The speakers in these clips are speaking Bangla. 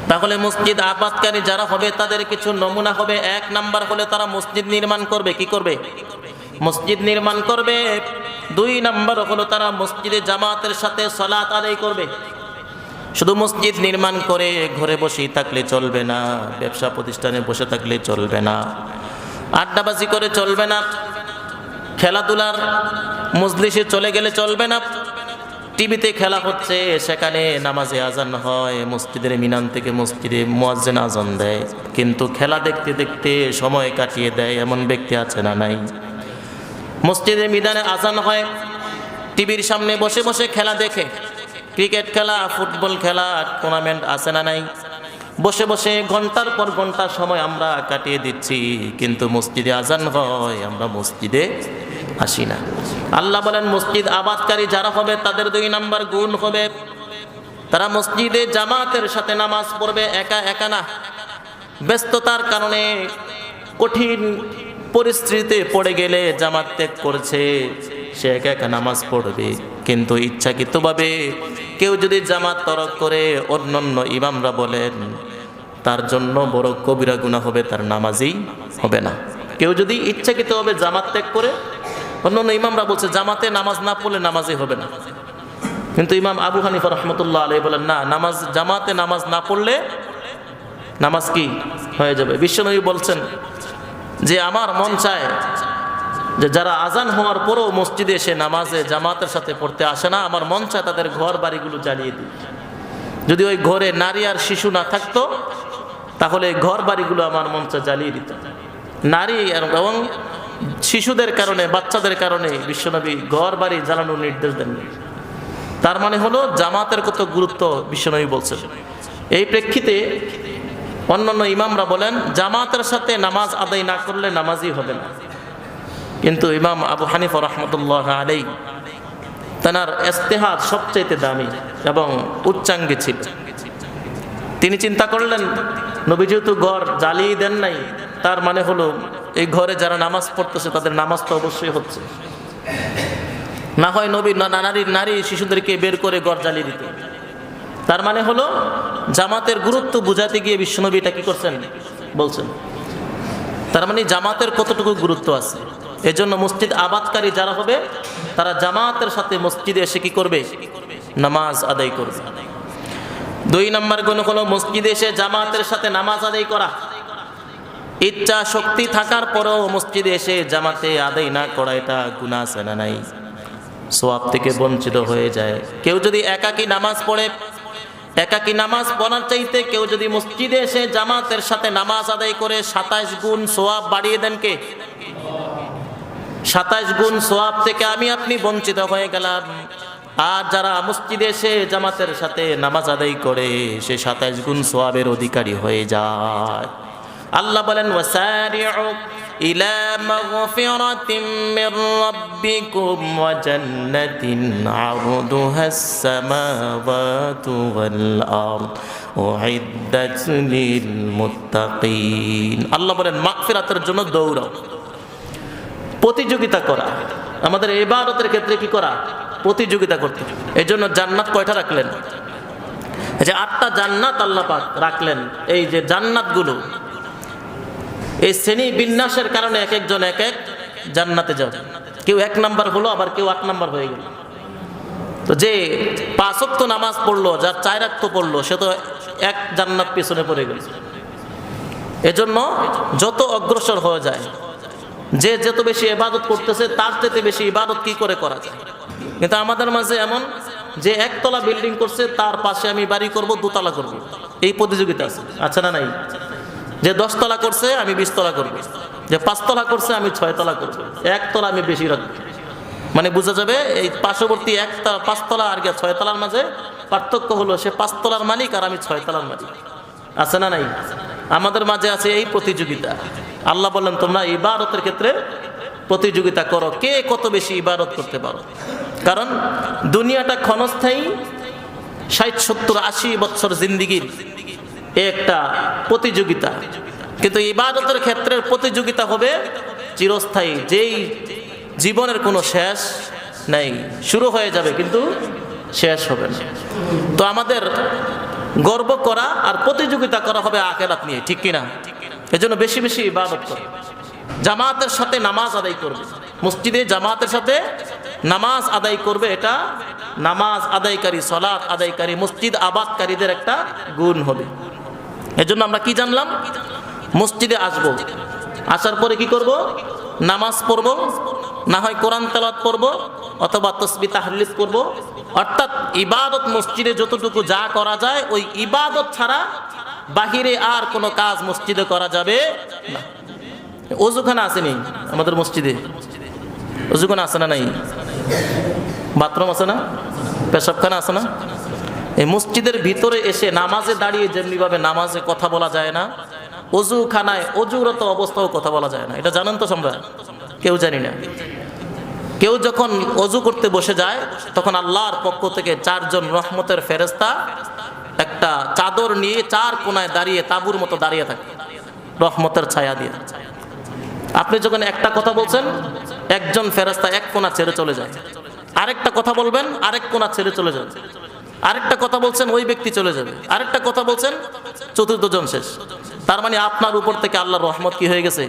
তাহলে মসজিদ আবাদকারী যারা হবে তাদের কিছু নমুনা হবে। 1 নাম্বার হলে তারা মসজিদ নির্মাণ করবে। কি করবে? মসজিদ নির্মাণ করবে। 2 নাম্বার হলো তারা মসজিদে জামাতের সাথে সালাত আদায় করবে। শুধু মসজিদ নির্মাণ করে ঘরে বসেই থাকলে চলবে না, ব্যবসা প্রতিষ্ঠানে বসে থাকলে চলবে না, আড্ডাবাজি করে চলবে না, খেলাধুলার মজলিসে চলে গেলে চলবে না। টিভিতে খেলা হচ্ছে, সেখানে নামাজে আজান হয়, মসজিদের মিনান থেকে মসজিদে মুয়াজ্জিন আজান দেয়, কিন্তু খেলা দেখতে দেখতে সময় কাটিয়ে দেয় এমন ব্যক্তি আছে না নাই? মসজিদের মিনানে আজান হয়, টিভির সামনে বসে বসে খেলা দেখে, ক্রিকেট খেলা, ফুটবল খেলা, টুর্নামেন্ট আছে না নাই? বসে বসে ঘন্টার পর ঘন্টা সময় আমরা কাটিয়ে দিচ্ছি, কিন্তু মসজিদে আজান হয়, আমরা মসজিদে আসি না। আল্লাহ বলেন মসজিদ আবাদকারী যারা হবে তাদের 2 নাম্বার গুণ হবে তারা মসজিদে জামাতের সাথে নামাজ পড়বে। একা একা না, ব্যস্ততার কারণে কঠিন পরিস্থিতিতে পড়ে গেলে জামাত ত্যাগ করছে, সে একা একা নামাজ পড়বে। কিন্তু ইচ্ছাকৃতভাবে কেউ যদি জামাত তরক করে, অন্যান্য ইমামরা বলেন তার জন্য বড় কবিরা গুনাহ হবে, তার নামাজই হবে না। কেউ যদি ইচ্ছাকৃতভাবে জামাত ত্যাগ করে, অন্যান্য ইমামরা বলছে জামাতে নামাজ না পড়লে নামাজই হবে না, কিন্তু ইমাম আবু হানিফা রাহমাতুল্লাহ আলাইহি বলেন না, নামাজ জামাতে নামাজ না পড়লে নামাজ কি হয়ে যাবে। বিশ্বনবী বলছেন যে আমার মন চায় যে যারা আজান হওয়ার পরও মসজিদে এসে নামাজে জামাতের সাথে পড়তে আসে না, আমার মন চায় তাদের ঘর বাড়িগুলো জ্বালিয়ে দিই। যদি ওই ঘরে নারী আর শিশু না থাকতো তাহলে ঘর বাড়িগুলো আমার মন চায় জ্বালিয়ে দিত। নারী এবং শিশুদের কারণে, বাচ্চাদের কারণে বিশ্বনবী ঘর বাড়ি জ্বালানোর নির্দেশ দেননি। তার মানে হলো জামাতের কত গুরুত্ব বিশ্বনবী বলছেন। এই প্রেক্ষিতে অন্যান্য ইমামরা বলেন জামাতের সাথে নামাজ আদায় না করলে নামাজই হবে না, কিন্তু ইমাম আবু হানিফা রাহমাতুল্লাহ আলাইহি তার ইজতিহাদ সবচেয়ে দামি এবং উচ্চাঙ্গী ছিল। তিনি চিন্তা করলেন নবী যেহেতু ঘর জ্বালিয়ে দেন নাই, তার মানে হলো এই ঘরে যারা নামাজ পড়তেছে তাদের নামাজ তো অবশ্যই হচ্ছে, না হয় নবী নারী শিশুদেরকে বের করে ঘর জ্বালিয়ে দিত। তার মানে হলো জামাতের গুরুত্ব বুঝাতে গিয়ে বিশ্বনবী এটা কি করছেন বলছেন। তার মানে জামাতের কতটুকু গুরুত্ব আছে। এজন্য মসজিদ আবাদকারী যারা হবে তারা জামাতের সাথে মসজিদে এসে কি করবে? নামাজ আদায় করবে। 2 নাম্বার গুণ হলো মসজিদে এসে জামাতের সাথে নামাজ আদায় করা। ইচ্ছা শক্তি থাকার পরেও মসজিদে এসে জামাতে আদায় না করা, এটা গুনাহ আছে না নাই? সওয়াব থেকে বঞ্চিত হয়ে যায়। কেউ যদি একাকী নামাজ পড়ে, একাকী নামাজ পড়ার চাইতে কেউ যদি মসজিদে এসে জামাতের সাথে নামাজ আদায় করে 27 গুণ সওয়াব বাড়িয়ে দেন কে? 27 গুণ সওয়াব থেকে আমি আপনি বঞ্চিত হয়ে গেলাম। আর যারা মসজিদে এসে জামাতের সাথে নামাজ আদায় করে সে 27 গুণ সওয়াবের অধিকারী হয়ে যায়। আল্লাহ বলেন ওয়াসারিউ ইলা মাগফিরাতিম মির রাব্বিকুম ওয়া জান্নাতিন আরদুহাস সামাওয়াতু ওয়াল আরদ উইদ্দাত লিল মুত্তাকিন। আল্লাহ বলেন মাগফিরাতের জন্য দৌড়াও, প্রতিযোগিতা করা। আমাদের ইবাদতের ক্ষেত্রে কি করা? প্রতিযোগিতা করতে। এই জন্য জান্নাত কয়টা রাখলেন? এই যে 8টা জান্নাত আল্লাহ পাক রাখলেন। এই যে জান্নাতগুলো এই শ্রেণী বিন্যাসের কারণে এক একজন এক এক জান্নাতে যাবে। কেউ 1 নাম্বার হলো, আবার কেউ 8 নাম্বার হয়ে গেল। তো যে 5 ওয়াক্ত নামাজ পড়লো, যার 4 ওয়াক্ত পড়লো, সে তো 1 জান্নাত পেছনে পড়ে গেল। এজন্য যত অগ্রসর হয়ে যায়, যে যত বেশি ইবাদত করতেছে তার চেয়ে বেশি ইবাদত কি করে করা যায়। কিন্তু আমাদের মাঝে এমন যে 1 তলা বিল্ডিং করছে, তার পাশে আমি বাড়ি করব, 2 তলা করব, এই প্রতিযোগিতা আছে, আচ্ছা না নাই? যে 10 তলা করছে আমি 20 তলা করব, যে 5 তলা করছে আমি 6 তলা করব, 1 তলা আমি বেশি রাখবো। মানে বোঝা যাবে এই পার্শ্ববর্তী 5 তলা আর 6 তলার মাঝে পার্থক্য হলো সে 5 তলার মালিক আর আমি 6 তলার মালিক, আছে না নাই? আমাদের মাঝে আছে এই প্রতিযোগিতা। আল্লাহ বললেন তোমরা ইবাদতের ক্ষেত্রে প্রতিযোগিতা করো, কে কত বেশি ইবাদত করতে পারো। কারণ দুনিয়াটা ক্ষণস্থায়ী, 60, 70, 80 বছর জিন্দিগির একটা প্রতিযোগিতা, কিন্তু ইবাদতের ক্ষেত্রে প্রতিযোগিতা হবে চিরস্থায়ী, যেই জীবনের কোনো শেষ নাই, শুরু হয়ে যাবে কিন্তু শেষ হবে না। তো আমাদের গর্ব করা আর প্রতিযোগিতা করা হবে আখিরাত নিয়ে, ঠিক কিনা? এজন্য বেশি বেশি ইবাদত করো, জামাতের সাথে নামাজ আদায় করবে, মসজিদে জামাতের সাথে নামাজ আদায় করবে। এটা নামাজ আদায়কারী, সালাত আদায়কারী, মসজিদ আবাদকারীদের একটা গুণ হবে। এজন্য আমরা কি জানলাম? মসজিদে আসবো, আসার পরে কি করব? নামাজ পড়ব, না হয় কোরআন তেলাওয়াত করব, অথবা তাসবিহ তাহলিল করব। অর্থাৎ ইবাদত মসজিদে যতটুকু যা করা যায়, ওই ইবাদত ছাড়া বাহিরে আর কোনো কাজ মসজিদে করা যাবে না। ওযুখানা আসেনি আমাদের মসজিদে? ওযুখানা আছে না নাই? বাথরুম আছে না? পেশাবখানা আছে না? এই মসজিদের ভিতরে এসে নামাজে দাঁড়িয়ে যেমনিভাবে নামাজে কথা বলা যায় না, ওযুখানায় ওযুরত অবস্থাও কথা বলা যায় না। এটা জানেন তো আমরা? কেউ জানি না। কেউ যখন ওযু করতে বসে যায়, তখন আল্লাহর পক্ষ থেকে 4 জন রহমতের ফেরেশতা একটা চাদর নিয়ে 4 কোণায় দাঁড়িয়ে তাঁবুর মতো দাঁড়িয়ে থাকে, রহমতের ছায়া দিয়ে। আপনি যখন একটা কথা বলছেন, একজন ফেরেশতা এক কোণা ছেড়ে চলে যায়, আরেকটা কথা বলবেন, আরেক কোণা ছেড়ে চলে যাবে, আরেকটা কথা বলছেন, ওই ব্যক্তি চলে যাবে, আরেকটা কথা বলছেন, চতুর্থ জন শেষ। তার মানে আপনার উপর থেকে আল্লাহর রহমত কি হয়ে গেছে?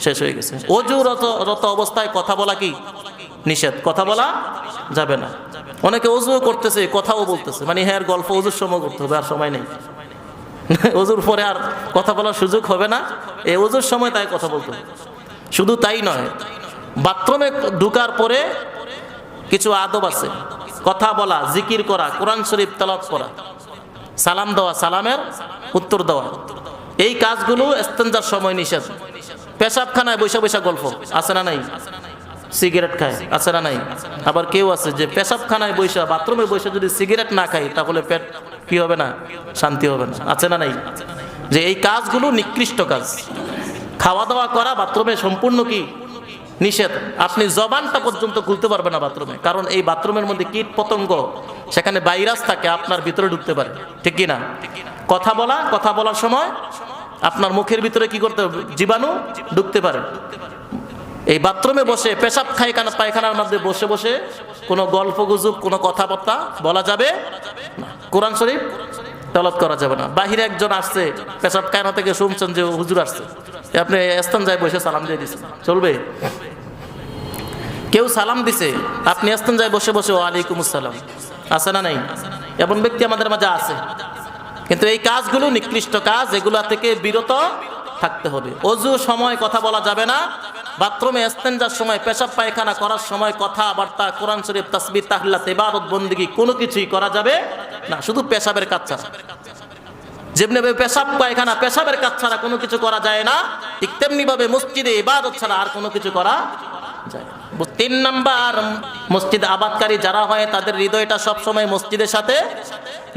শেষ হয়ে গেছে। অজুরত অবস্থায় কথা বলা কি নিষেধ, কথা বলা যাবে না। অনেকে অজুও করতেছে, কথাও বলতেছে, মানে হ্যাঁ গল্প অজুর সময় করতে হবে, আর সময় নেই। অজুর পরে আর কথা বলার সুযোগ হবে না, এই অজুর সময় তাই কথা বলতে হবে। শুধু তাই নয়, বাথরুমে ঢুকার পরে কিছু আদব আছে, কথা বলা, জিকির করা, কোরআন শরীফ তেলাওয়াত করা, সালাম দেওয়া, সালামের উত্তর দেওয়া, এই কাজগুলো ইস্তেঞ্জার সময় নিষেধ। পেশাবখানায় বৈশা বৈশা গল্প আছে না নাই? সিগারেট খায় আছে না নাই? আবার কেউ আছে যে পেশাবখানায় বৈশা, বাথরুমে বৈশা যদি সিগারেট না খায় তাহলে পেট কি হবে না? শান্তি হবে না, আছে না নাই? যে এই কাজগুলো নিকৃষ্ট কাজ। খাওয়া দাওয়া করা বাথরুমে সম্পূর্ণ কি নিষেধ। আপনি জবানটা পর্যন্ত খুলতে পারবেন না বাথরুমে, কারণ এই বাথরুমের মধ্যে কীট পতঙ্গ, সেখানে ভাইরাস থাকে, আপনার ভিতরে ঢুকতে পারে, ঠিক কি না? কথা বলার সময় আপনার মুখের ভিতরে কি করতে হবে? জীবাণু ঢুকতে পারে। এই বাথরুমে বসে, পেশাব পায়খানার মধ্যে বসে বসে কোনো গল্প গুজব, কোনো কথাবার্তা বলা যাবে না। কোরআন শরীফ তেলাওয়াত করা যাবে না। বাহিরে একজন আসছে, পেশাব খানা থেকে শুনছেন যে হুজুর আসছে, আপনি স্থান যায় বসে সালাম দিয়ে দিচ্ছেন, চলবে? কেউ সালাম দিছে, আপনি স্থান যায় বসে বসে ওয়ালাইকুম আসসালাম, আছে না নাই? এমন ব্যক্তি আমাদের মাঝে আছে। কিন্তু এই কাজগুলো নিকৃষ্ট কাজ, এগুলা থেকে বিরত থাকতে হবে। অজু সময় কথা বলা যাবে না, বাথরুমে ইস্তেঞ্জার সময়, পেশাব পায়খানা করার সময় কথাবার্তা, কোরআন শরীফ, তাসবিহ তাহলিল, ইবাদত বন্দেগী কোনো কিছুই করা যাবে না, শুধু পেশাবের কাজ ছাড়া। যেমনি পেশাব পায়খানা, পেশাবের কাজ ছাড়া কোনো কিছু করা যায় না, ঠিক তেমনি ভাবে মসজিদে ইবাদত ছাড়া আর কোনো কিছু করা যায়। 3 নাম্বার, মসজিদ আবাদকারী যারা হয় তাদের হৃদয়টা সবসময় মসজিদের সাথে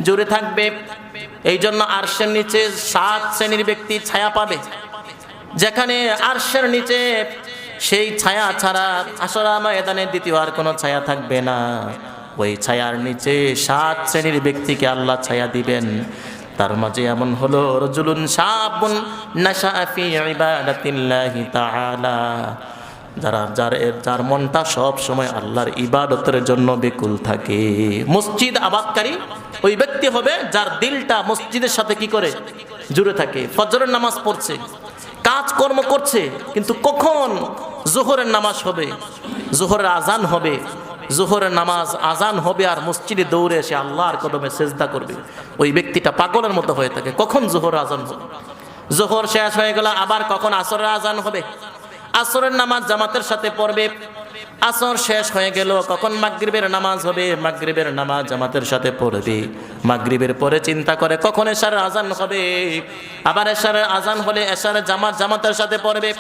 জুড়ে থাকবে। এই জন্য আরশের নিচে 7 শ্রেণীর ব্যক্তি ছায়া পাবে। যেখানে আরশের নিচে সেই ছায়া ছাড়া আসরা ময়দানে দ্বিতীয় আর কোনো ছায়া থাকবে না। ওই ছায়ার নিচে 7 শ্রেণীর ব্যক্তিকে আল্লাহ ছায়া দিবেন। তার মাঝে এমন হলো রাজুলুন শাবুন নাশা ফি ইবাদাতিল্লাহি তাআলা, যার মনটা সব সময় আল্লাহর ইবাদতের জন্য বিকুল থাকে। মসজিদ আবাদকারী ওই ব্যক্তি হবে যার দিলটা মসজিদের সাথে কি করে? জুড়ে থাকে। ফজরের নামাজ পড়ছে, কাজকর্ম করছে, কিন্তু কখন জোহরের নামাজ হবে, জোহরের আজান হবে, জোহরের নামাজ আজান হবে আর মসজিদে দৌড়ে এসে আল্লাহর কদমে সেজদা করবে, ওই ব্যক্তিটা পাগলের মতো হয়ে থাকে। কখন জোহর আজান হবে, জোহর শেষ হয়ে গেল, আবার কখন আসরের আজান হবে, আসরের নামাজ জামাতের সাথে পড়বে, আসর শেষ হয়ে গেল, কখন মাগরিবের নামাজ হবে, মাগরিবের নামাজ জামাতের সাথে পড়বে, মাগরিবের পরে চিন্তা করে কখন এশারের আজান হবে, আবার এশারের আজান হলে এশারের জামাতের সাথে পড়বে,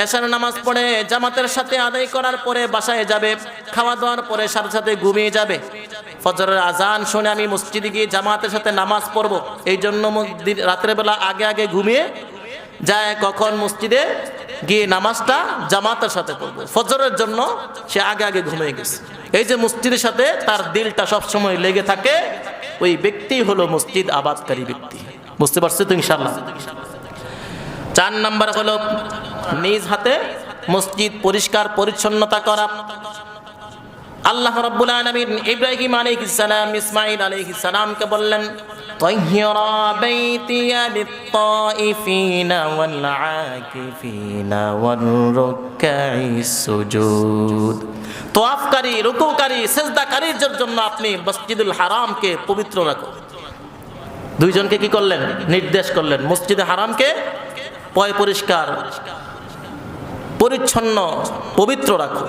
এশার নামাজ পড়ে জামাতের সাথে আদায় করার পরে বাসায় যাবে, খাওয়া দাওয়ার পরে সাথে সাথে ঘুমিয়ে যাবে। ফজরের আজান শুনে আমি মসজিদে গিয়ে জামাতের সাথে নামাজ পড়ব, এই জন্য রাতের বেলা আগে আগে ঘুমিয়ে যায়, কখন মসজিদে গিয়ে নামাজটা জামাতের সাথে পড়বো, ফজরের জন্য সে আগে আগে ঘুমিয়ে গেছে। এই যে মসজিদের সাথে তার দিলটা সবসময় লেগে থাকে, ওই ব্যক্তি হলো মসজিদ আবাদকারী ব্যক্তি। বুঝতে পারছো তো ইনশাআল্লাহ? 4 নাম্বার হলো নিজ হাতে মসজিদ পরিষ্কার পরিচ্ছন্নতা করা। আল্লাহ রাব্বুল আলামিন ইব্রাহিম আলাইহিস সালাম, ইসমাঈল আলাইহিস সালামকে বললেন, طهر بيتي للطائفين والعاكفين والركع السجود। তোয়াফকারী, রুকুকারী, সিজদাকারীর জন্য আপনি মসজিদুল হারামকে পবিত্র রাখো। দুইজনকে কি করলেন? নির্দেশ করলেন মসজিদে হারামকে পরিষ্কার পরিচ্ছন্ন পবিত্র রাখো,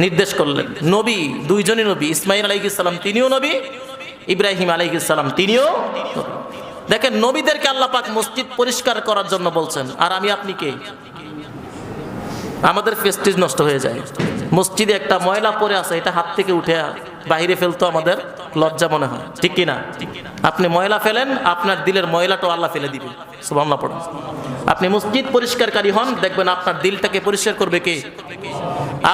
নির্দেশ করলেন। নবী, দুইজনই নবী, ইসমাইল আলাইহিস সালাম তিনিও নবী, ইব্রাহিম আলাইহিস সালাম তিনিও। দেখেন নবীদেরকে আল্লাহ পাক মসজিদ পরিষ্কার করার জন্য বলছেন, আর আমি আপনি কে? আমাদের প্রেস্টিজ নষ্ট হয়ে যায়। মসজিদে একটা ময়লা পড়ে আছে, এটা হাত থেকে উঠে বাইরে ফেলতো আমাদের লজ্জা মনে হয়, ঠিক কিনা? আপনি ময়লা ফেলেন, আপনার দিলের ময়লাটাও আল্লাহ ফেলে দিবে। সুবহানাল্লাহ পড়ুন। আপনি মসজিদ পরিষ্কারকারী হন, দেখবেন আপনার দিলটাকে পরিষ্কার করবে কে?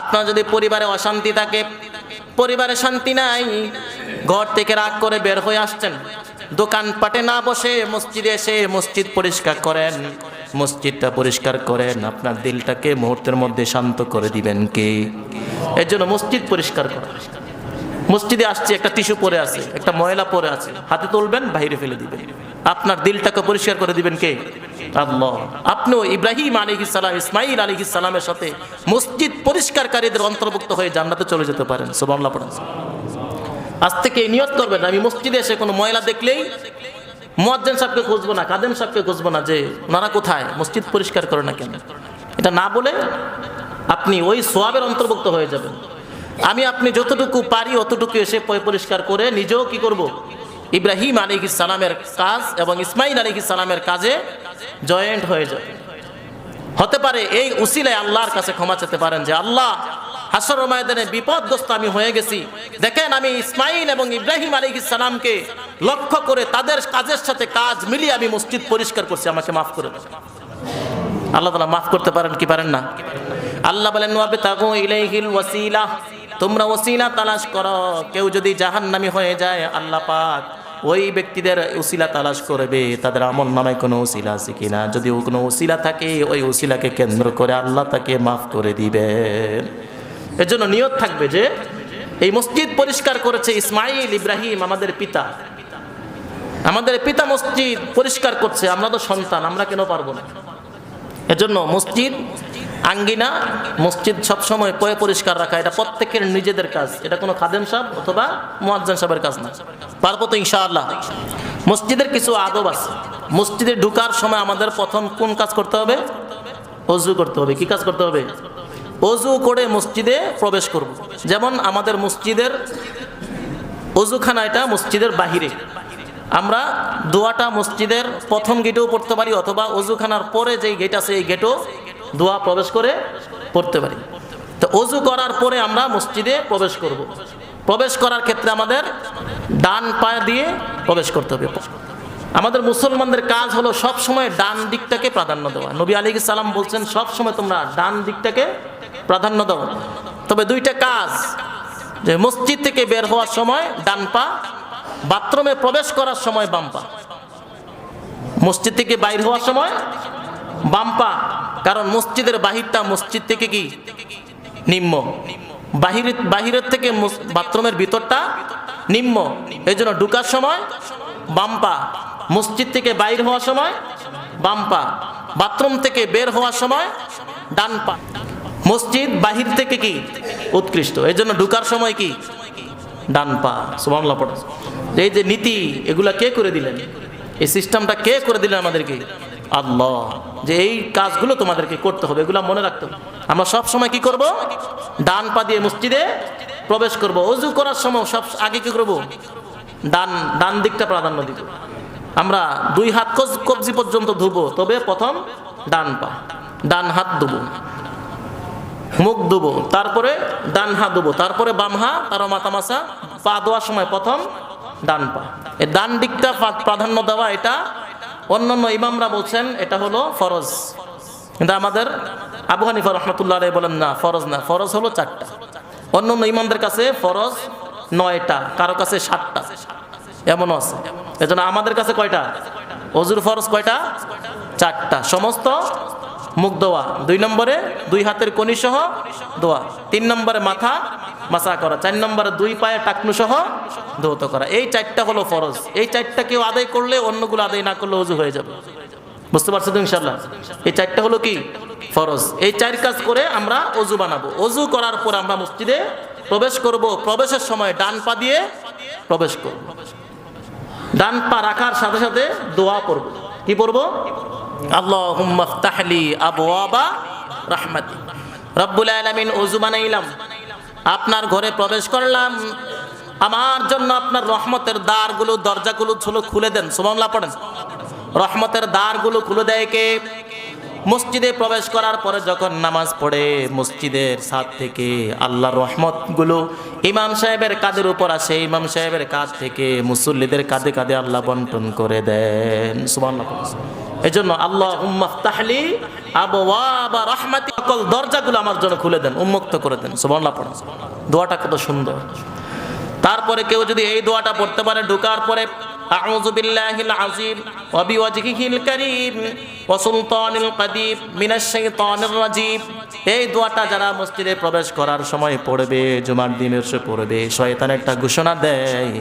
আপনার যদি পরিবারে অশান্তি থাকে, পরিবারে শান্তি নাই, ঘর থেকে রাগ করে বের হয়ে আসছেন, দোকানপাটে না বসে মসজিদে এসে মসজিদ পরিষ্কার করেন, মসজিদটা পরিষ্কার করেন, আপনার দিলটাকে মুহূর্তের মধ্যে শান্ত করে দিবেন কে? এর জন্য মসজিদ পরিষ্কার করা। মসজিদে আসছে, একটা টিস্যু পরে আছে, একটা ময়লা পরে আছে, হাতে তুলবেন, বাইরে ফেলে দিবেন, আপনার দিলটাকে পরিষ্কার করে দিবেন কে? আল্লাহ। আপনিও ইব্রাহিম আলাইহিস সালাম, ইসমাইল আলাইহিস সালামের সাথে মসজিদ পরিষ্কারকারীদের অন্তর্ভুক্ত হয়ে জান্নাতে চলে যেতে পারেন। সুবহানাল্লাহ পড়েন। আজ থেকে নিয়ত করবেন, আমি মসজিদে এসে কোনো ময়লা দেখলেই মুয়াজ্জিন সাহেবকে খুঁজবো না, কাদেম সাহেবকে খুঁজবো না যে ওনারা কোথায়, মসজিদ পরিষ্কার করে না কেন। এটা না বলে আপনি ওই সোয়াবের অন্তর্ভুক্ত হয়ে যাবেন। আমি আপনি যতটুকু পারি অতটুকু এসে পরিষ্কার করে নিজেও কি করব? ইব্রাহিম আলাইহিস সালামের কাজ এবং ইসমাইল আলাইহিস সালামের কাজে জয়েন্ট হয়ে যাবে। হতে পারে এই উসিলায় আল্লাহর কাছে ক্ষমা চাইতে পারেন যে আল্লাহ, হাসর ময়দানে বিপদগ্রস্ত আমি হয়ে গেছি, দেখেন আমি ইসমাইল এবং ইব্রাহিম আলাইহিস সালামকে লক্ষ্য করে তাদের কাজের সাথে কাজ মিলিয়ে আমি মসজিদ পরিষ্কার করছি, আমাকে মাফ করে দেন। আল্লাহ তাআলা মাফ করতে পারেন কি পারেন না? আল্লাহ বলেন ওয়াবতাগু ইলাইহিল ওয়াসিলা, তোমরা ওসিলা তালাশ করো। কেউ যদি জাহান্নামী হয়ে যায়, আল্লাহ পাক ওই ব্যক্তিদের ওসিলা তালাশ করবে, তাদের আমল নামায় কোনো ওসিলা আছে কিনা। যদি কোনো ওসিলা থাকে, ওই ওসিলাকে কেন্দ্র করে আল্লাহ তাকে মাফ করে দিবেন। এর জন্য নিয়ত থাকবে যে এই মসজিদ পরিষ্কার করেছে ইসমাইল, ইব্রাহিম, আমাদের পিতা, আমাদের পিতা মসজিদ পরিষ্কার করছে, আমরা তো সন্তান, আমরা কেন পারবো না? এজন্য মসজিদ আঙ্গিনা, মসজিদ সবসময় পরিষ্কার রাখা, এটা প্রত্যেকের নিজেদের কাজ। এটা কোনো খাদেম সাহেব অথবা মুয়াজ্জিন সাহেবের কাজ না। পারবো তো ইনশাআল্লাহ। মসজিদের কিছু আদব আছে। মসজিদে ঢোকার সময় আমাদের প্রথম কোন কাজ করতে হবে? ওযু করতে হবে। কি কাজ করতে হবে? ওযু করে মসজিদে প্রবেশ করব। যেমন আমাদের মসজিদের ওযুখানা এটা মসজিদের বাহিরে, আমরা দোয়াটা মসজিদের প্রথম গেটেও পড়তে পারি, অথবা ওযুখানার পরে যেই গেট আছে এই গেটও দোয়া প্রবেশ করে পড়তে পারি। তো ওযু করার পরে আমরা মসজিদে প্রবেশ করব। প্রবেশ করার ক্ষেত্রে আমাদের ডান পায়ে দিয়ে প্রবেশ করতে হবে। আমাদের মুসলমানদের কাজ হলো সব সময় ডান দিকটাকে প্রাধান্য দেওয়া। নবী আলাইহিস সালাম বলছেন সব সময় তোমরা ডান দিকটাকে প্রাধান্য দাও। তবে দুইটা কাজ, যে মসজিদ থেকে বের হওয়ার সময় ডান পা, বাথরুমে প্রবেশ করার সময় বাম পা। মসজিদ থেকে বাইর হওয়ার সময় বাম পা, কারণ মসজিদের বাহিরটা মসজিদ থেকে কি নিম্ন, বাহিরের থেকে বাথরুমের ভিতরটা নিম্ন। এই জন্য ঢুকার সময় বাম পা, মসজিদ থেকে বাইর হওয়ার সময় বাম পা, বাথরুম থেকে বের হওয়ার সময় ডান পা। মসজিদ বাহির থেকে কি উৎকৃষ্ট, এই জন্য ঢুকার সময় কি ডান পা। সুবহানাল্লাহ পড়ো। এই যে নীতি, এগুলা কে করে দিলেন? এই সিস্টেমটা কে করে দিলেন আমাদেরকে? আল্লাহ। যে এই কাজগুলো তোমাদেরকে করতে হবে, এগুলো মনে রাখতে হবে। আমরা সব সময় কি করব? ডান পা দিয়ে মসজিদে প্রবেশ করব। ওযু করার সময় সব আগে কি করব? ডান দিকটা প্রাধান্য দিব। আমরা দুই হাত কবজি পর্যন্ত ধুবো, তবে প্রথম ডান পা, ডান হাত ধুবো, মুখ ধুবো, তারপরে ডান হাত ধুবো, তারপরে বাম হাত, তারও মাথা মাসা। পা ধোয়ার সময় প্রথম ডান পা। এই ডান দিকটা প্রাধান্য দেওয়া, এটা অন্যান্য ইমামরা বলছেন এটা হলো ফরজ, কিন্তু আমাদের আবু হানিফা রাহমাতুল্লাহ আলাইহি বলেন না, ফরজ না, ফরজ হলো 4টা। অন্যান্য ইমামদের কাছে ফরজ 9টা, কারো কাছে 7টা, এমনও আছে। এজন্য আমাদের কাছে কয়টা? ওযুর ফরজ কয়টা? 4টা। সমস্ত মুখ ধোয়া, 2 নম্বরে 2 হাতের কনি সহ ধোয়া, 3 নম্বরে মাথা মাসা করা, 4 নম্বরে 2 পায়ে টাকনু সহ ধৌত করা, এই চারটা হলো ফরজ। এই চারটা কেউ আদায় করলে অন্যগুলো আদায় না করলে ওযু হয়ে যাবে। বুঝতে পারছো তো ইনশাআল্লাহ? এই চারটা হলো কি ফরজ। এই চার কাজ করে আমরা ওযু বানাবো। ওযু করার পর আমরা মসজিদে প্রবেশ করব। প্রবেশের সময় ডান পা দিয়ে প্রবেশ করব। ডান পা রাখার সাথে সাথে দোয়া পড়ব। কি পড়ব? আল্লাহুম্মা ইফতাহলি আবওয়াবা রাহমাতিক। রব্বুল আলামিন, ওযু বানাইলাম, আপনার ঘরে প্রবেশ করলাম, আমার জন্য আপনার রহমতের দ্বারগুলো, দরজাগুলো খুলে দেন। সুবহানাল্লাহ পড়েন। রহমতের দ্বারগুলো খুলে দেয় কে? মসজিদে প্রবেশ করার পরে যখন নামাজ পড়ে মসজিদের ছাদ থেকে আল্লাহর রহমতগুলো ইমাম সাহেবের কাঁধের উপর আসে। ইমাম সাহেবের কাঁধ থেকে মুসল্লিদের কাঁধে কাঁধে আল্লাহ বন্টন করে দেন। সুবহানাল্লাহ। এজন্য আল্লাহুম্মা ইফতাহলি আবওয়াবা রাহমাতি, সকল দরজাগুলো আমার জন্য খুলে দেন, উন্মুক্ত করে দেন। সুবহানাল্লাহ পড়েন। দোয়াটা কত সুন্দর। তারপরে কেউ যদি এই দোয়াটা পড়তে পারে ঢোকার পরে, আউযু বিল্লাহিল আযীম ওয়া বিওয়াজহিল কারীম ওয়া সুলতানিল কাদিম মিনাশ শাইতানির রাজীম, এই দোয়াটা যারা মসজিদে প্রবেশ করার সময় পড়বে, জুমার দিনে এসে পড়বে, শয়তান একটা ঘোষণা দেয়,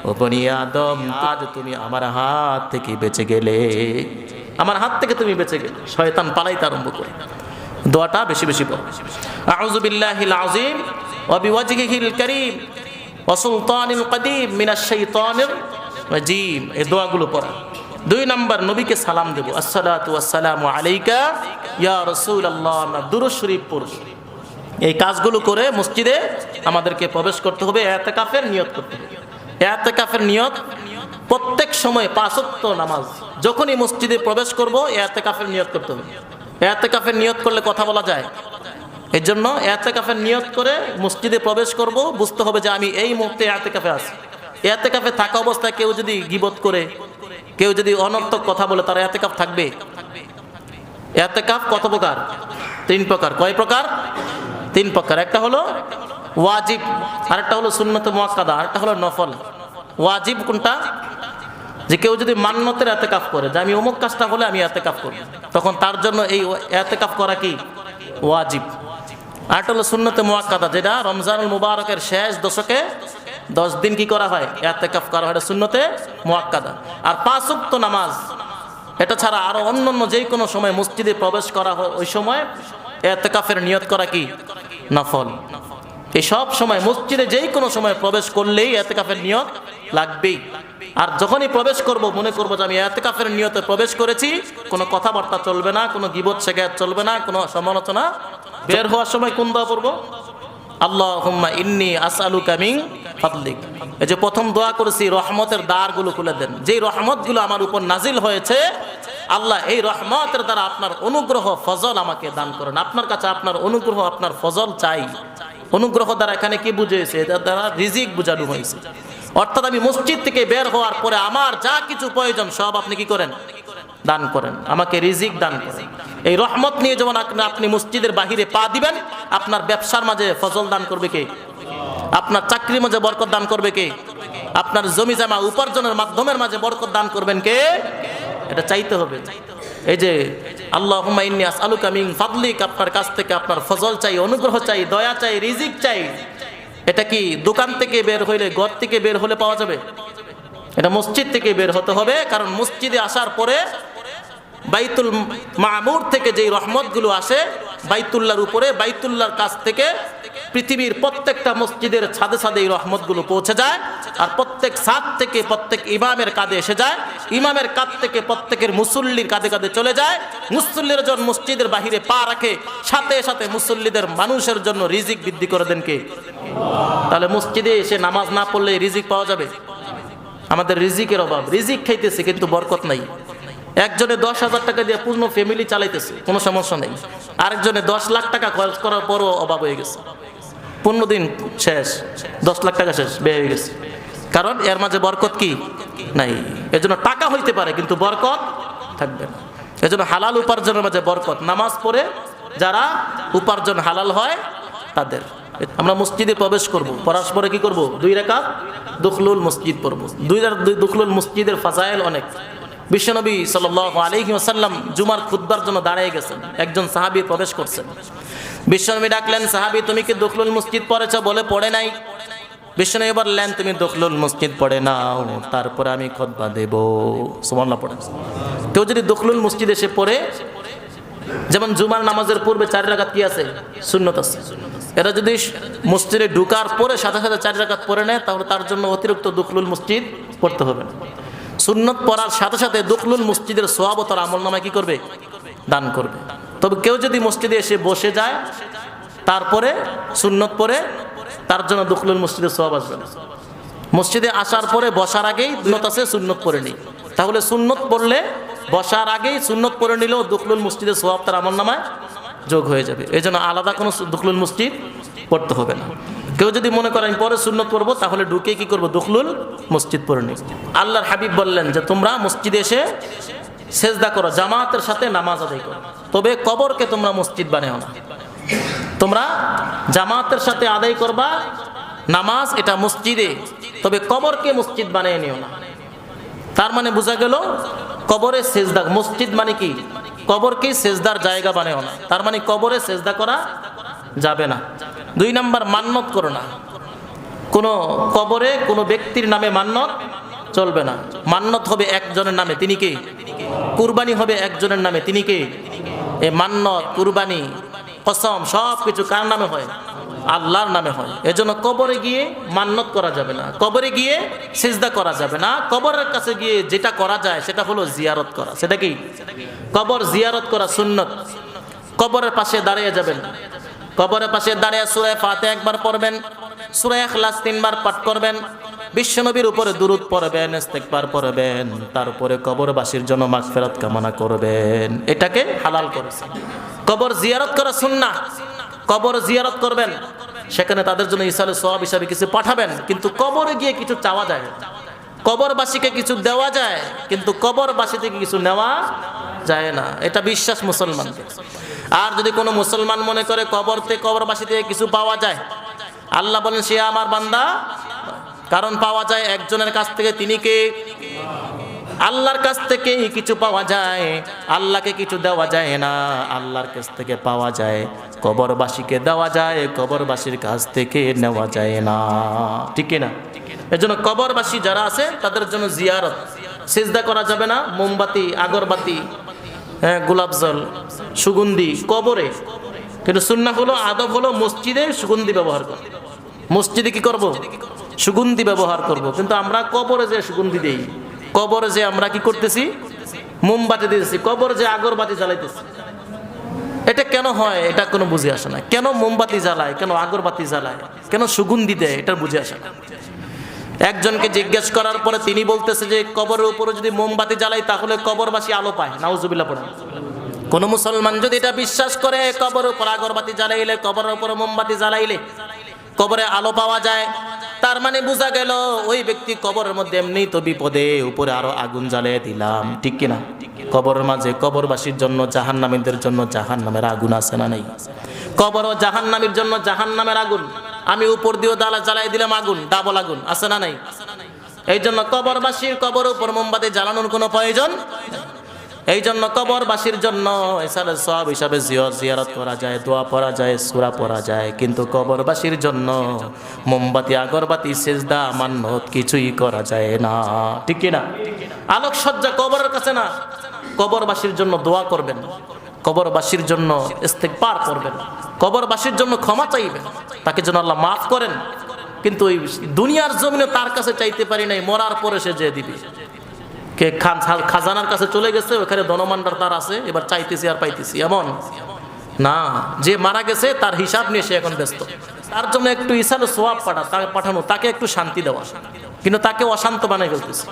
ও বনি আদম, আজ তুমি আমার হাত থেকে বেঁচে গেলে, আমার হাত থেকে তুমি বেঁচে গেলে। শয়তান পালাইতে আরম্ভ করে। দোয়াটা বেশি বেশি পড়ো। আউযু বিল্লাহিল আযীম ওয়া বিওয়াজহিল কারীম ওয়া সুলতানিল কাদিম মিনাশ শাইতানির রাজীম, এই দোয়াগুলো পড়া। 2 নাম্বার, নবীকে সালাম দেব, আসসালাতু ওয়াসসালামু আলাইকা ইয়া রাসূলুল্লাহ, আমরা দুরূদ শরীফ পড়ব। এই কাজগুলো করে মসজিদে আমাদেরকে প্রবেশ করতে হবে। ইতিকাফের নিয়ত করতে হবে। ইতিকাফের নিয়ত প্রত্যেক সময় 5 ওয়াক্ত নামাজ যখনই মসজিদে প্রবেশ করব ইতিকাফের নিয়ত করতে হবে। ইতিকাফের নিয়ত করলে কথা বলা যায়। এর জন্য ইতিকাফের নিয়ত করে মসজিদে প্রবেশ করব, বুঝতে হবে যে আমি এই মুহূর্তে ইতিকাফে আছি। ইতিকাফে থাকা অবস্থায় কেউ যদি গীবত করে, কেউ যদি অনর্থক কথা বলে, তার ইতিকাফ থাকবে? ইতিকাফ কত প্রকার? 3 প্রকার। কয় প্রকার? 3 প্রকার। একটা হলো ওয়াজিব, আরেকটা হলো সুন্নত মুআক্কাদা, আরেকটা হলো নফল। ওয়াজিব কোনটা? যে কেউ যদি মান্নতের ইতিকাফ করে যে আমি অমুক কাজটা হলে আমি ইতিকাফ করব, তখন তার জন্য এই ইতিকাফ করা কি ওয়াজিব। আরেকটা হলো সুন্নতে মুআক্কাদা, যেটা রমজানুল মুবারকের শেষ দশকে 10 দিন কি করা হয়? ইতিকাফ করা হয়, সুন্নতে মুআক্কাদা। আর 5 ওয়াক্ত নামাজ, এটা ছাড়া আরো অন্যান্য যে কোনো সময় মসজিদে প্রবেশ করা হয়, ওই সময় ইতিকাফের নিয়ত করা কি নফল। এই সব সময় মসজিদে যে কোনো সময় প্রবেশ করলেই ইতিকাফের নিয়ত লাগবেই। আর যখনই প্রবেশ করব মনে করব যে আমি ইতিকাফের নিয়তে প্রবেশ করেছি, কোনো কথাবার্তা চলবে না, কোনো গীবত শিকায়াত চলবে না, কোনো সমালোচনা। বের হওয়ার সময় কোন দোয়া পড়ব? আল্লাহুম্মা ইন্নী আসআলুকা মিন ফাদলিক। এই যে প্রথম দোয়া করেছি, রহমতের দ্বারগুলো খুলে দেন। যেই রহমতগুলো আমার উপর নাজিল হয়েছে, আল্লাহ এই রহমতের দ্বারা আপনার অনুগ্রহ ফজল আমাকে দান করেন। আপনার কাছে আপনার অনুগ্রহ, আপনার ফজল চাই। অনুগ্রহ দ্বারা এখানে কি বুঝিয়েছে? এটার দ্বারা রিজিক বুঝানো হয়েছে। অর্থাৎ আমি মসজিদ থেকে বের হওয়ার পরে আমার যা কিছু প্রয়োজন সব আপনি কি করেন? দান করেন, আমাকে রিজিক দান করেন। এই রহমত নিয়ে যখন আপনি মসজিদের বাহিরে পা দিবেন, আপনার ব্যবসার মাঝে ফজল দান করবে কে? আপনার চাকরির মাঝে বরকত দান করবে কে? আপনার জমি জমা উপার্জনের মাধ্যমের মাঝে বরকত দান করবেন কে? এটা চাইতে হবে। এই যে আল্লাহুম্মা ইন্নী আসআলুকা মিন ফাদলিক, আপনার কাছ থেকে আপনার ফজল চাই, অনুগ্রহ চাই, দয়া চাই, রিজিক চাই। এটা কি দোকান থেকে বের হইলে, ঘর থেকে বের হলে পাওয়া যাবে? এটা মসজিদ থেকে বের হতে হবে। কারণ মসজিদে আসার পরে বাইতুল মামুর থেকে যেই রহমতগুলো আসে বাইতুল্লাহর উপরে, বাইতুল্লাহর কাছ থেকে পৃথিবীর প্রত্যেকটা মসজিদের ছাদে ছাদে এই রহমতগুলো পৌঁছে যায়। আর প্রত্যেক ছাদ থেকে প্রত্যেক ইমামের কাঁধে এসে যায়, ইমামের কাঁধ থেকে প্রত্যেকের মুসল্লির কাঁধে কাঁধে চলে যায়। মুসল্লির জন্য মসজিদের বাহিরে পা রাখে, সাথে সাথে মুসল্লিদের মানুষের জন্য রিজিক বৃদ্ধি করে দেন কে? তাহলে মসজিদে এসে নামাজ না পড়লে রিজিক পাওয়া যাবে? আমাদের রিজিকের অভাব, রিজিক খাইতেছে কিন্তু বরকত নাই। একজনে 10,000 টাকা দিয়ে পূর্ণ ফ্যামিলি চালাইতেছে, কোনো সমস্যা নেই। আরেকজনে 10 লাখ টাকা খরচ করার পরও অভাব হয়ে গেছে, 15 দিন শেষ, 10 লাখ টাকা শেষ, বের হয়ে গেছে। কারণ এর মাঝে বরকত কি নাই। এজন্য টাকা হইতে পারে কিন্তু বরকত থাকবে না। এজন্য হালাল উপার্জনের মাঝে বরকত। নামাজ পড়ে যারা উপার্জন হালাল হয় তাদের। আমরা মসজিদে প্রবেশ করব, পরস্পরে কি করব? 2 রাকাত দুখলুল মসজিদ পড়ব। 2 দুখলুল মসজিদের ফাজাইল অনেক। বিশ্বনবী সাল্লাল্লাহু আলাইহি ওয়াসাল্লাম জুমার খুতবার জন্য দাঁড়িয়ে গেছেন। একজন সাহাবী প্রবেশ করছেন। বিশ্বনবী ডাকলেন, সাহাবী তুমি কি দুখলুল মসজিদ পড়েছো? বলে পড়ে নাই। বিষ্ণু এবার লেন তুমি দখলুল মসজিদ পড়ে নাও, তারপরে আমি খুতবা দেব। সুবহানাল্লাহ পড়ে। কেউ যদি দখলুল মসজিদ এসে পড়ে, যেমন জুমার নামাজের পূর্বে 4 রাকাত কি আছে? সুন্নত আছে। এরা যদি মসজিদে ঢুকার পরে সাথে সাথে 4 রাকাত পড়ে নেয়, তাহলে তার জন্য অতিরিক্ত দখলুল মসজিদ পড়তে হবে না। সুন্নত পড়ার সাথে সাথে দখলুল মসজিদের সওয়াব তার আমলনামায় কি করবে? দান করবে। তবে কেউ যদি মসজিদে এসে বসে যায়, তারপরে সুন্নত পড়ে, তার জন্য দখলুল মসজিদের সওয়াব আসবে না। মসজিদে আসার পরে বসার আগেই সুন্নত আছে, সুন্নত পড়ে নিই। তাহলে সুন্নত পড়লে বসার আগেই সুন্নত পড়ে নিলেও দখলুল মসজিদের সওয়াব তার আমলনামায় যোগ হয়ে যাবে। এই জন্য আলাদা কোনো দখলুল মসজিদ পড়তে হবে না। কেউ যদি মনে করে আমি পরে সুন্নত পড়বো, তাহলে ঢুকে কি করবো? দখলুল মসজিদ পড়ে নিই। আল্লাহর হাবিব বললেন যে তোমরা মসজিদে এসে সেজদা করো, জামাতের সাথে নামাজ আদায় করো, তবে কবরকে তোমরা মসজিদ বানাও না। তোমরা জামাতের সাথে আদায় করবা নামাজ, এটা মসজিদে, তবে কবরকে মসজিদ বানিয়ে নিও না। তার মানে বোঝা গেল কবরে সেজদা, মসজিদ মানে কি? কবরকে সেজদার জায়গা বানাও না। তার মানে কবরে সেজদা করা যাবে না। 2 নাম্বার, মান্নত করো না। কোনো কবরে কোনো ব্যক্তির নামে মান্নত চলবে না। মান্নত হবে একজনের নামে, তিনি কে? কুরবানি হবে একজনের নামে, তিনি কে? এই মান্নত, কুরবানি, কসম সব কিছু কার নামে হয়? আল্লাহর নামে হয়। এজন্য কবরে গিয়ে মান্নত করা যাবে না, কবরে গিয়ে সিজদা করা যাবে না। কবরের কাছে গিয়ে যেটা করা যায় সেটা হলো জিয়ারত করা। সেটা কি? কবর জিয়ারত করা সুন্নত। কবরের পাশে দাঁড়িয়ে যাবেন, কবরের পাশে দাঁড়িয়ে সূরা ফাতিহা একবার পড়বেন, সূরা ইখলাস 3 বার পাঠ করবেন, বিশ্বনবীর উপরে দুরূদ পড়বেন, ইস্তিগফার পড়বেন, তারপরে কবরবাসীর জন্য মাগফিরাত কামনা করবেন। এটাকে হালাল করেছেন। কবর জিয়ারত করা সুন্নাহ। কবর জিয়ারত করবেন, সেখানে তাদের জন্য ইসালে সওয়াব হিসাবে কিছু পাঠাবেন, কিন্তু কবরে গিয়ে কিছু চাওয়া যায়, কবরবাসীকে কিছু দেওয়া যায়, কিন্তু কবরবাসী থেকে কিছু নেওয়া যায় না। এটা বিশ্বাস মুসলমানদের। আর যদি কোনো মুসলমান মনে করে কবরবাসী থেকে কিছু পাওয়া যায়, আল্লাহ বলেন সে আমার বান্দা। কারণ পাওয়া যায় একজনের কাছ থেকে, তিনি কে? আল্লাহর কাছ থেকে কিছু পাওয়া যায়, আল্লাহকে কিছু দেওয়া যায় না। আল্লাহর কাছ থেকে পাওয়া যায়, কবরবাসীকে দেওয়া যায়, কবরবাসীর কাছ থেকে নেওয়া যায় না। ঠিক না? এজন্য কবরবাসী যারা আছে তাদের জন্য জিয়ারত, সিজদা করা যাবে না। মোমবাতি, আগরবাতি, গোলাপ জল, সুগন্ধি কবরে, কিন্তু সুন্নাহ হলো, আদব হলো মসজিদে সুগন্ধি ব্যবহার করব। মসজিদে কি করব? সুগন্ধি ব্যবহার করব। কিন্তু আমরা কবরে যে সুগন্ধি দেই, কবরে যে আমরা কি করতেছি? মোমবাতি দিতেছি, কবরে যে আগরবাতি জ্বালাইতেছি। এটা কেন হয়? এটা কোনো বুঝে আসে না। কেন মোমবাতি জ্বালায়, কেন আগরবাতি জ্বালায়, কেন সুগন্ধি দেয়, এটা বুঝে আসে না। একজনকে জিজ্ঞেস করার পরে তিনি বলতেছে যে কবরের উপরে যদি মোমবাতি জ্বালাই তাহলে কবরবাসী আলো পায়। নাউজুবিল্লাহ পড়েন। কোন মুসলমান যদি এটা বিশ্বাস করে কবরের উপর আগরবাতি জ্বালাইলে, কবরের উপরে মোমবাতি জ্বালাইলে কবরে আলো পাওয়া যায়, তার মানে বোঝা গেল ওই ব্যক্তি কবরের মধ্যে এমনি তো বিপদে, উপরে আরো আগুন জ্বালিয়ে দিলাম। ঠিক কিনা? কবরের মাঝে কবরবাসীর জন্য, জাহান্নামীদের জন্য জাহান্নামের আগুন আছে না নাই? কবর ও জাহান্নামীর জন্য জাহান্নামের আগুন, আমি উপর দিয়েও জ্বালাই দিলাম আগুন, ডাবল আগুন আছে না নাই? এই জন্য কবরবাসীর কবর উপর মোমবাতি জ্বালানোর কোনো প্রয়োজন। এই জন্য কবরবাসীর জন্য ইসালে সওয়াব হিসাবে জিয়ারত করা যায়, দোয়া পড়া যায়, সূরা পড়া যায়, কিন্তু কবরবাসীর জন্য মোমবাতি, আগরবাতি, সিজদা, মান্নত কিছুই করা যায় না। ঠিক কি না? আলোকসজ্জা কবরের কাছে না। কবরবাসীর জন্য দোয়া করবেন, কবরবাসীর জন্য ইস্তিগফার করবেন, কবরবাসীর জন্য ক্ষমা চাইবেন, তাকে যেন আল্লাহ মাফ করেন। কিন্তু ওই দুনিয়ার জমিনে তার কাছে চাইতে পারি নাই, মরার পরে সে যে দিবে। কে খাজানার কাছে চলে গেছে, ওখানে ধনমান্ডার তার আছে, এবার চাইতেছি আর পাইতেছি, এমন না। যে মারা গেছে তার হিসাব নিয়ে সে এখন ব্যস্ত। তার জন্য একটু ইসালে সোয়াব পাঠানো, তাকে একটু শান্তি দেওয়া, কিন্তু তাকে অশান্ত বানাই ফেলতেছে।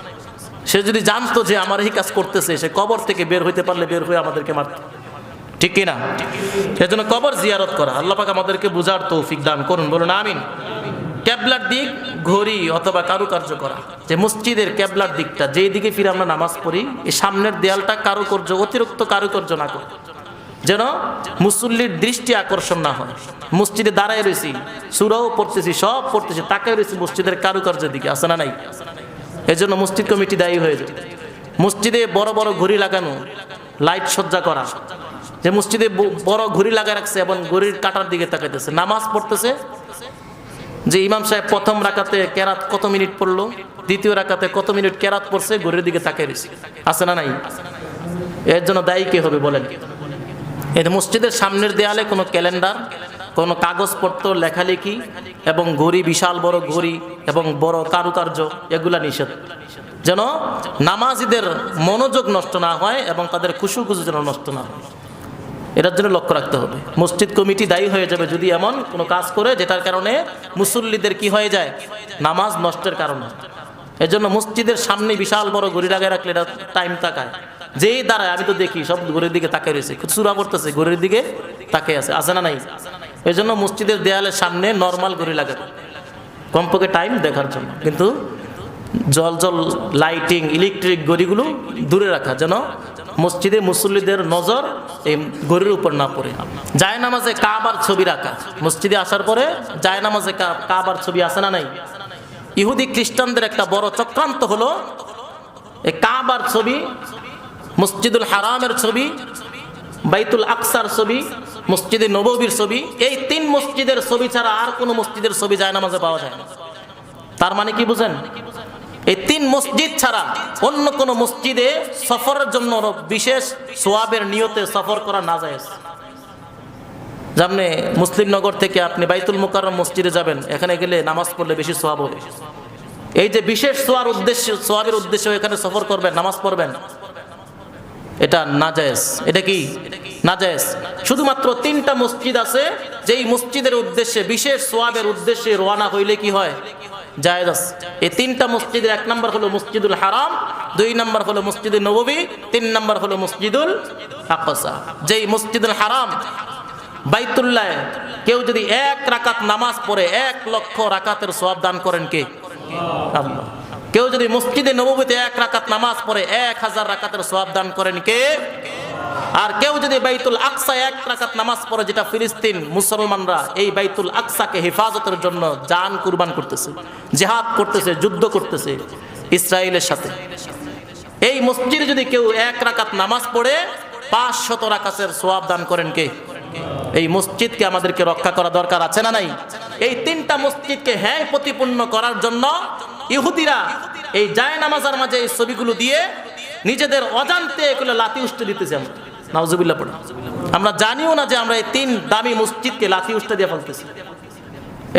সে যদি জানতো যে আমার এই কাজ করতেছে, সে কবর থেকে বের হইতে পারলে বের হয়ে আমাদেরকে মারত। ঠিক কিনা? সেজন্য কবর জিয়ারত করা। আল্লাহ পাক আমাদেরকে বুঝার তৌফিক দান করুন, বলুন আমিন। কেবলার দিক ঘড়ি অথবা কারুকার্য করা, যে মসজিদের কেবলার দিকটা যেই দিকে ফিরে আমরা নামাজ পড়ি, এই সামনের দেয়ালটা কারুকার্য, অতিরিক্ত কারুকার্য না করি, যেন মুসল্লির দৃষ্টি আকর্ষণ না হয়। মসজিদে দাঁড়ায় রয়েছি, সূরাও পড়তেছি, সব পড়তেছি, তাকায় রয়েছি মসজিদের কারুকার্যের দিকে, আছে না নাই? এই জন্য মসজিদ কমিটি দায়ী হয়ে যায়। মসজিদে বড় বড় ঘড়ি লাগানো, লাইট সজ্জা করা, যে মসজিদে বড় ঘড়ি লাগায় রাখছে এবং ঘড়ির কাটার দিকে তাকাইতেছে, নামাজ পড়তেছে, যে ইমাম সাহেব প্রথম রাকাতে কেরাত কত মিনিট পড়লো, দ্বিতীয় রাকাতে কত মিনিট কেরাত পড়ছে, ঘড়ির দিকে তাকিয়ে রয়েছে, আছে না নাই? এর জন্য দায়ী কে হবে বলেন? এই মসজিদের সামনের দেয়ালে কোনো ক্যালেন্ডার, কোনো কাগজপত্র, লেখালেখি এবং ঘড়ি, বিশাল বড় ঘড়ি এবং বড় কারুকার্য, এগুলা নিষেধ, যেন নামাজিদের মনোযোগ নষ্ট না হয় এবং তাদের খুশু যেন নষ্ট না হয়। এটার জন্য লক্ষ্য রাখতে হবে। মসজিদ কমিটি দায়ী হয়ে যাবে যদি এমন কোনো কাজ করে যেটার কারণে মুসল্লিদের কি হয়ে যায়, নামাজ নষ্টের কারণে। এজন্য মসজিদের সামনে বিশাল বড় ঘড়ি লাগায় রাখলে এটা টাইম তাকায়, যেই দাঁড়ায় আমি তো দেখি সব ঘড়ির দিকে তাকিয়ে রয়েছে, চূড়া করতেছে, ঘড়ির দিকে তাকিয়ে আছে না নাই? এই জন্য মসজিদের দেয়ালের সামনে নর্মাল ঘড়ি লাগাবে, কমপক্ষে টাইম দেখার জন্য, কিন্তু জল লাইটিং, ইলেকট্রিক ঘড়িগুলো দূরে রাখা, যেন মসজিদে মুসল্লিদের নজর এই ঘড়ির উপর না পড়ে। জায়নামাজে কাবার ছবি রাখা, মসজিদে আসার পরে জায়নামাজে কাবার ছবি আছে না নাই? ইহুদি খ্রিস্টানদের একটা বড় চক্রান্ত হলো এই কাবার ছবি, মসজিদুল হারামের ছবি, বাইতুল আকসার ছবি, মসজিদে নববীর ছবি, এই তিন মসজিদের ছবি ছাড়া আর কোনো মসজিদের ছবি জায়নামাজে পাওয়া যায় না। তার মানে কি বুঝেন? এই তিন মসজিদ ছাড়া অন্য কোন মসজিদে সফরের জন্য বিশেষ সোয়াবের নিয়তে সফর করা না যায়। যেমন মুসলিমনগর থেকে আপনি বাইতুল মুকাররম মসজিদে যাবেন, এখানে গেলে নামাজ পড়লে বেশি সোয়াব হবে। এই যে বিশেষ সোয়াবের উদ্দেশ্যে এখানে সফর করবেন, নামাজ পড়বেন, এটা নাজায়েজ। এটা কি নাজায়েজ? শুধুমাত্র তিনটা মসজিদ আছে যেই মসজিদের উদ্দেশ্যে বিশেষ সোয়াবের উদ্দেশ্যে রওনা হইলে কি হয়, জায়েজ আছে। এই তিনটা মসজিদের এক নম্বর হলো মসজিদুল হারাম, দুই নম্বর হলো মসজিদে নববী, তিন নম্বর হলো মসজিদুল আকসা। যেই মসজিদুল হারাম বাইতুল্লাহ কেউ যদি এক রাকাত নামাজ পড়ে 1 লক্ষ রাকাতের সওয়াব দান করেন কে? আল্লাহ। কেউ যদি মসজিদে নববীতে 1 রাকাত নামাজ পড়ে 1000 রাকাতের সওয়াব দান করেন কে? আর কেউ যদি বাইতুল আকসা 1 রাকাত নামাজ পড়ে, যেটা ফিলিস্তিন মুসলমানরা এই বাইতুল আকসাকে হেফাজতের জন্য জান কুরবান করতেছে, জিহাদ করতেছে, যুদ্ধ করতেছে ইসরায়েলের সাথে, এই মসজিদে যদি কেউ 1 রাকাত নামাজ পড়ে 500 রাকাতের সওয়াব দান করেন কে? এই মসজিদকে আমাদেরকে রক্ষা করা দরকার আছে না নাই? এই তিনটা মসজিদকে হ্যাঁ প্রতিপন্ন করার জন্য ইহুদিরা এই জায়নামাজের মাঝে এই ছবিগুলো দিয়ে নিজেদের অজান্তে এগুলো লাথি উষ্ঠে দিতেছে। আমরা নাউজুবিল্লাহ পড়ি, আমরা জানিও না যে আমরা এই 3 দামি মসজিদকে লাথি উষ্ঠে দিয়ে ফেলতেছি।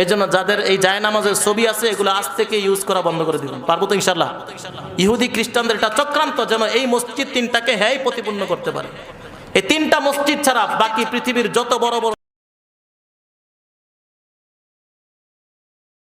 এই জন্য যাদের এই জায়নামাজের ছবি আছে এগুলো আজ থেকে ইউজ করা বন্ধ করে দিবেন, পারবো তো ইনশাল্লাহ? ইহুদি খ্রিস্টানদের এটা চক্রান্ত যেন এই মসজিদ 3টাকে হ্যাঁ প্রতিপন্ন করতে পারে। এই 3টা মসজিদ ছাড়া বাকি পৃথিবীর যত বড় বড়